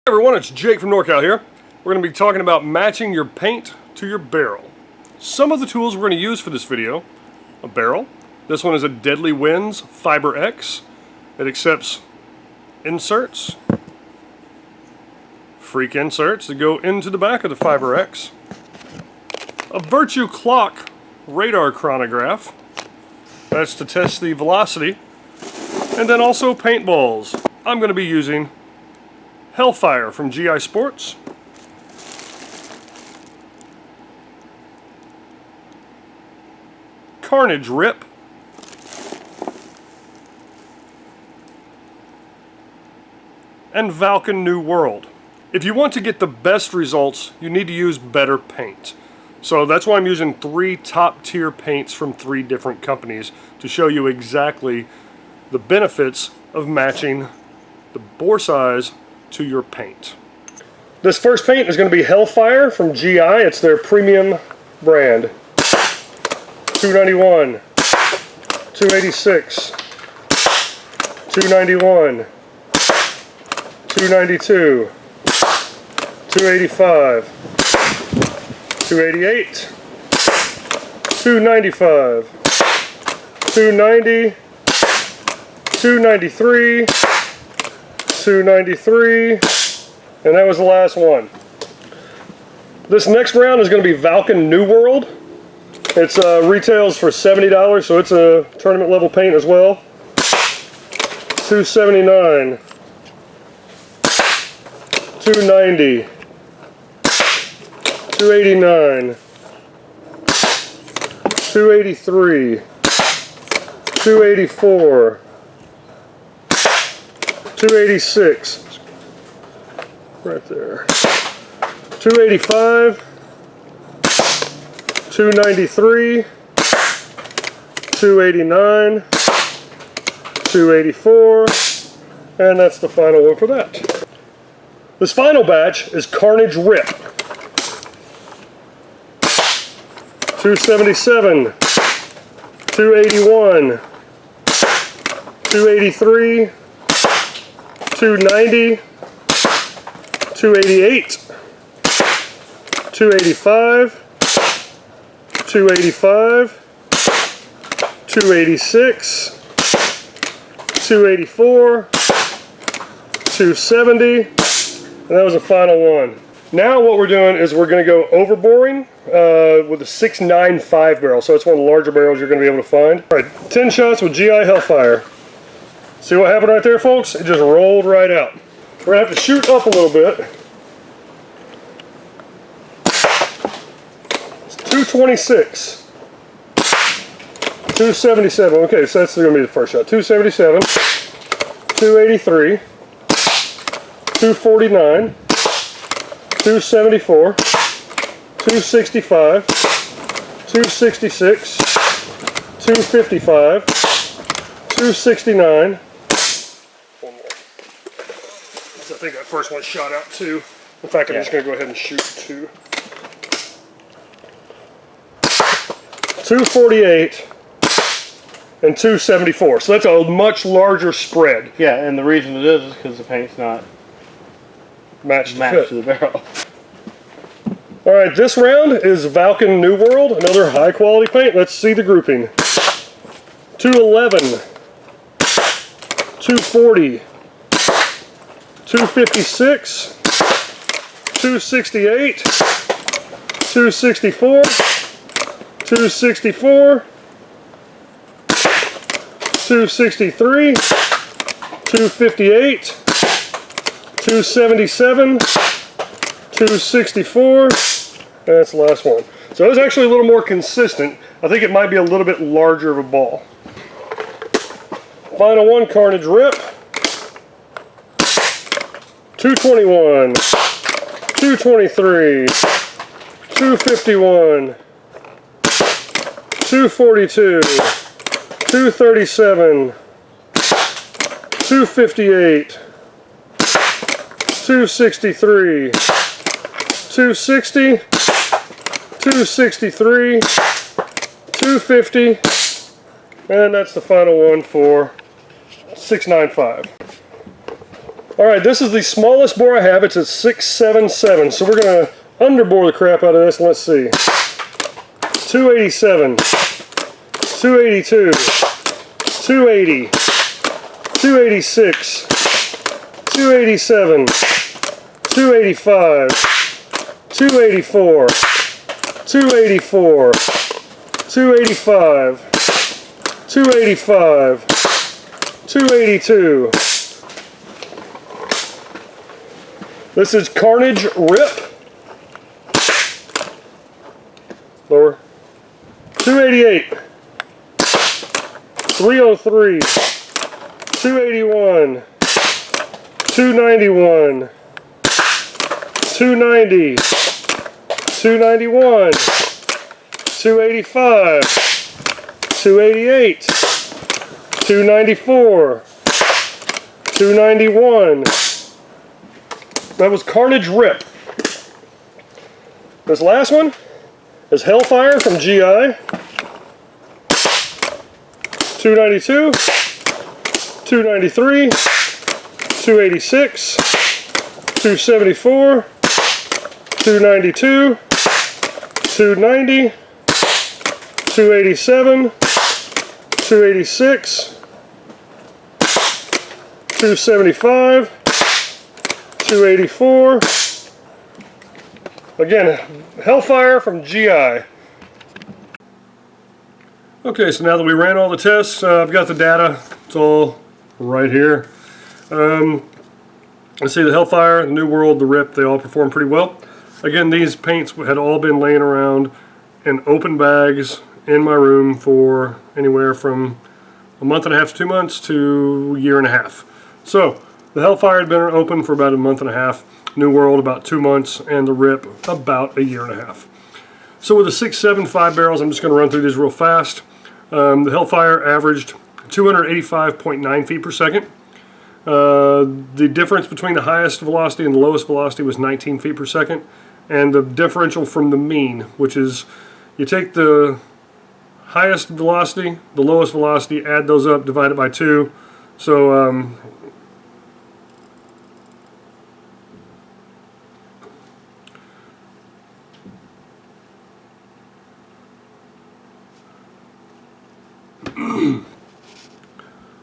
Hey everyone, it's Jake from NorCal here. We're going to be talking about matching your paint to your barrel. Some of the tools we're going to use for this video: a barrel. This one is a Deadly Winds Fiber X. It accepts inserts, freak inserts that go into the back of the Fiber X. A Virtue Clock radar chronograph. That's to test the velocity. And then also paintballs. I'm going to be using Hellfire from GI Sports, Carnage Rip, and Valken New World. If you want to get the best results, you need to use better paint. So that's why I'm using 3 top tier paints from 3 different companies to show you exactly the benefits of matching the bore size to your paint. This first paint is going to be Hellfire from GI. It's their premium brand. 291, 286, 291, 292, 285, 288, 295, 290, 293, 293, and that was the last one. This next round is going to be Valken New World. It's retails for $70, so it's a tournament level paint as well. 279, 290, 289, 283, 284, 286, right there, 285, 293, 289, 284, and that's the final one for that. This final batch is Carnage Rip. 277, 281, 283, 290, 288, 285, 285, 286, 284, 270, and that was the final one. Now what we're doing is we're going to go overboring with a 695 barrel, so it's one of the larger barrels you're going to be able to find. All right, 10 shots with GI Hellfire. See what happened right there, folks? It just rolled right out. We're going to have to shoot up a little bit. It's 226. 277. Okay, so that's going to be the first shot. 277. 283. 249. 274. 265. 266. 255. 269. One more. I think that first one shot out too. In fact, I'm just going to go ahead and shoot 2. 248 and 274. So that's a much larger spread. Yeah, and the reason it is because the paint's not matched to the barrel. All right, this round is Valken New World, another high quality paint. Let's see the grouping. 211, 240, 256, 268, 264, 264, 263, 258, 277, 264, and that's the last one. So it was actually a little more consistent. I think it might be a little bit larger of a ball. Final one, Carnage Rip. 221, 223, 251, 242, 237, 258, 263, 260, 263, 250, and that's the final one for 695. All right, this is the smallest bore I have. It's a 677. So we're gonna underbore the crap out of this. Let's see. 287, 282, 280, 286, 287, 285, 284, 284, 285, 285, 282. This is Carnage Rip. Lower. 288, 303, 281, 291, 290, 291, 285, 288, 294, 291. That was Carnage Rip. This last one is Hellfire from GI. 292, 293, 286, 274, 292, 290, 287, 286, 275, 284. Again, Hellfire from GI. Okay, so now that we ran all the tests, I've got the data. It's all right here. Let's see, the Hellfire, the New World, the Rip, they all performed pretty well. Again, these paints had all been laying around in open bags in my room for anywhere from a month and a half to 2 months to a year and a half. So, the Hellfire had been open for about a month and a half, New World about 2 months, and the Rip about a year and a half. So with the 675 barrels, I'm just going to run through these real fast. The Hellfire averaged 285.9 feet per second. The difference between the highest velocity and the lowest velocity was 19 feet per second. And the differential from the mean, which is you take the highest velocity, the lowest velocity, add those up, divide it by 2. So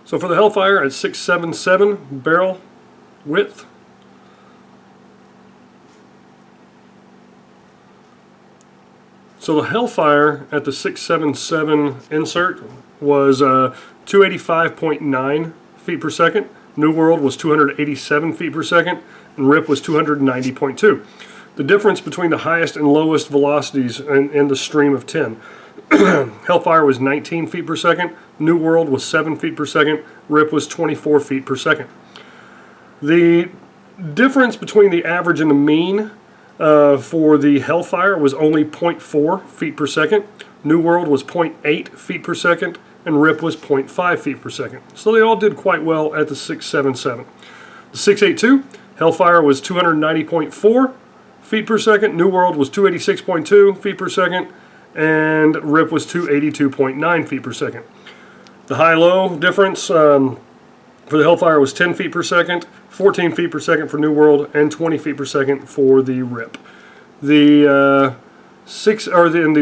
so for the Hellfire at 677 barrel width, so the Hellfire at the 677 insert was 285.9 feet per second. New World was 287 feet per second, and Rip was 290.2. The difference between the highest and lowest velocities in the stream of 10. Hellfire was 19 feet per second, New World was 7 feet per second, Rip was 24 feet per second. The difference between the average and the mean for the Hellfire was only 0.4 feet per second, New World was 0.8 feet per second, and Rip was 0.5 feet per second. So they all did quite well at the 677. The 682, Hellfire was 290.4 feet per second, New World was 286.2 feet per second, and Rip was 282.9 feet per second. The high-low difference for the Hellfire was 10 feet per second, 14 feet per second for New World, and 20 feet per second for the Rip. The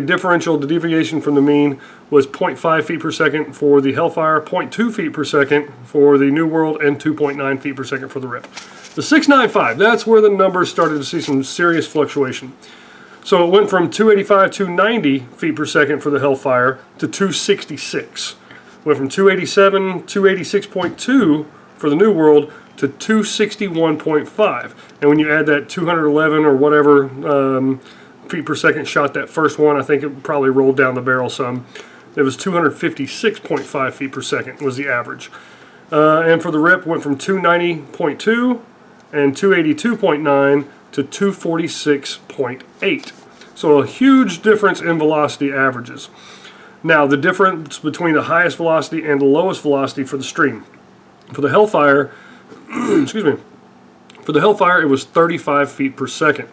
differential, the deviation from the mean was 0.5 feet per second for the Hellfire, 0.2 feet per second for the New World, and 2.9 feet per second for the Rip. The 695, that's where the numbers started to see some serious fluctuation. So it went from 285, 290 feet per second for the Hellfire to 266. Went from 287, 286.2 for the New World to 261.5. And when you add that 211 or whatever feet per second shot that first one, I think it probably rolled down the barrel some. It was 256.5 feet per second was the average. And for the Rip, went from 290.2 and 282.9 to 246.8. So a huge difference in velocity averages. Now the difference between the highest velocity and the lowest velocity for the stream. For the Hellfire, excuse me, for the Hellfire it was 35 feet per second.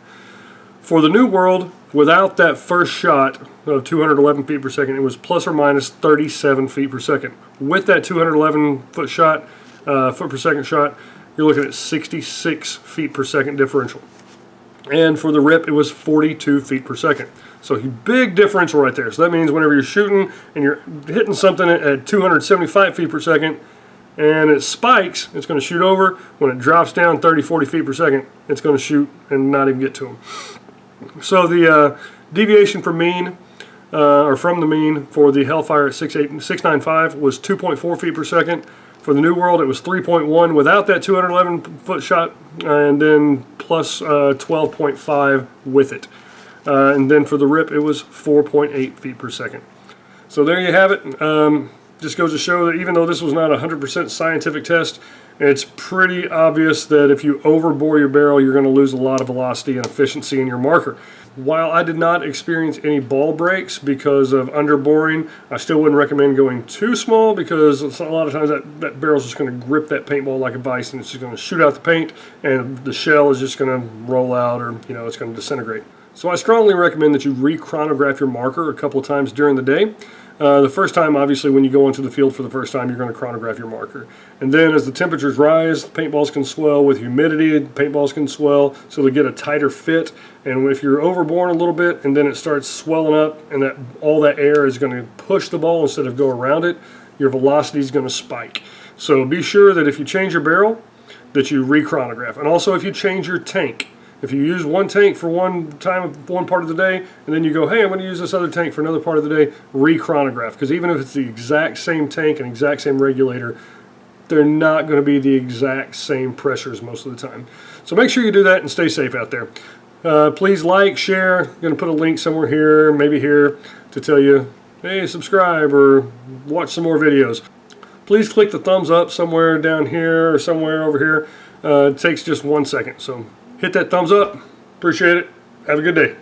For the New World, without that first shot of 211 feet per second, it was plus or minus 37 feet per second. With that 211 foot per second shot, you're looking at 66 feet per second differential. And for the rip, it was 42 feet per second. So a big differential right there. So that means whenever you're shooting and you're hitting something at 275 feet per second and it spikes, it's going to shoot over. When it drops down 30, 40 feet per second, it's going to shoot and not even get to them. So the deviation from mean, or from the mean for the Hellfire at 695 was 2.4 feet per second. For the New World, it was 3.1 without that 211 foot shot, and then plus 12.5 with it. And then for the rip, it was 4.8 feet per second. So there you have it. Just goes to show that even though this was not a 100% scientific test, it's pretty obvious that if you overbore your barrel, you're going to lose a lot of velocity and efficiency in your marker. While I did not experience any ball breaks because of underboring, I still wouldn't recommend going too small because a lot of times that barrel's just going to grip that paintball like a vise and it's just going to shoot out the paint and the shell is just going to roll out, or it's going to disintegrate. So I strongly recommend that you re-chronograph your marker a couple times during the day. The first time, obviously, when you go into the field for the first time, you're going to chronograph your marker. And then as the temperatures rise, paintballs can swell. With humidity, paintballs can swell, so they get a tighter fit. And if you're overborne a little bit and then it starts swelling up and all that air is going to push the ball instead of go around it, your velocity is going to spike. So be sure that if you change your barrel, that you re-chronograph. And also if you change your tank. If you use one tank for one part of the day, and then you go, hey, I'm going to use this other tank for another part of the day, re-chronograph. Because even if it's the exact same tank and exact same regulator, they're not going to be the exact same pressures most of the time. So make sure you do that and stay safe out there. Please like, share. I'm going to put a link somewhere here, maybe here, to tell you, hey, subscribe or watch some more videos. Please click the thumbs up somewhere down here or somewhere over here. It takes just 1 second. So hit that thumbs up. Appreciate it. Have a good day.